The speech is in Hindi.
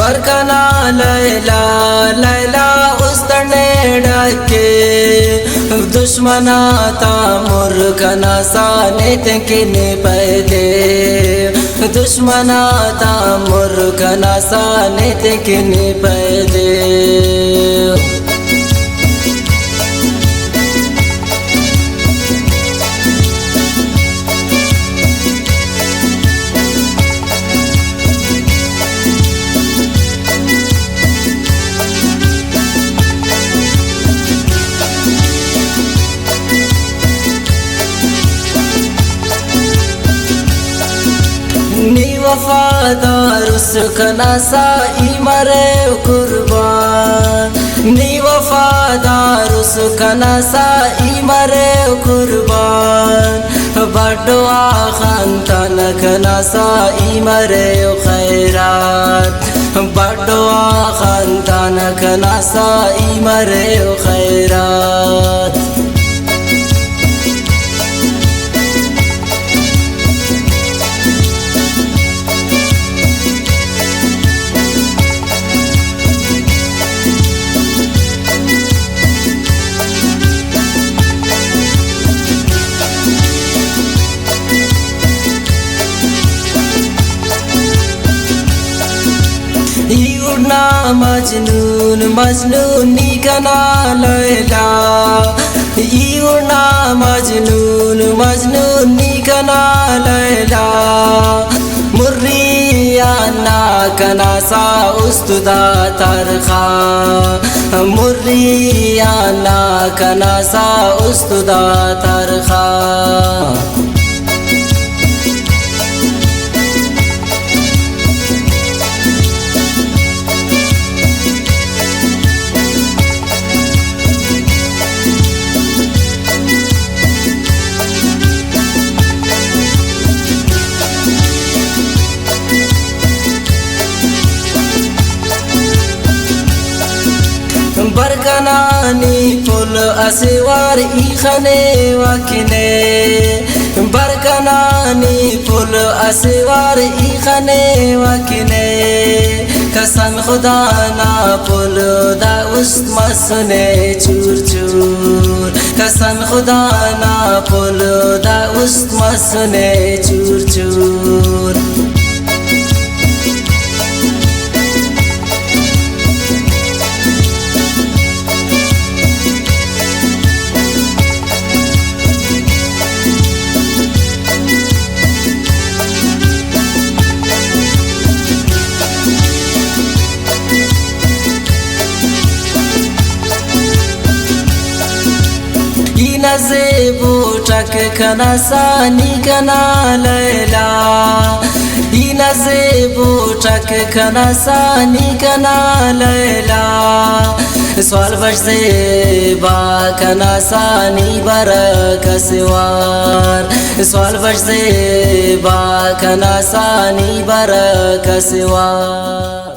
बरकना लैला लैला उस्तने डके दुश्मना ता मुर्खना साने तकिने पहले दुश्मना ता मुर्खना साने तकिने पहले नी वफादार उसकना सा इमरे कुर्बान नी वफादार उसकना सा इमरे कुर्बान बड़ो खानदान कना सा इमरे खैरात बड़ो खानदान कना सा इमरे खैरात ना मजनून मजनून निकना लैला ना मजनून मजनून निकना लैला मुर्रिया ना कना सा उस्तुदा तरखा मुर्रिया ना कना सा उस्तुदा तरखा बरकनानी फुल असिवार इखने वकिने बरकनानी फुल असिवार इखने वकिने कसम खुदा ना फुल दा उस्त मसने चूर चूर कसम खुदा ना फुल दा उस्त मसने चूर चूर नज़ेबो टक कना सानी कना लैला नज़ेबो टक कना सानी कना लैला सवाल बजते बा कना सानी बरकसवार सवाल बजते बा कना सानी बरकसवार।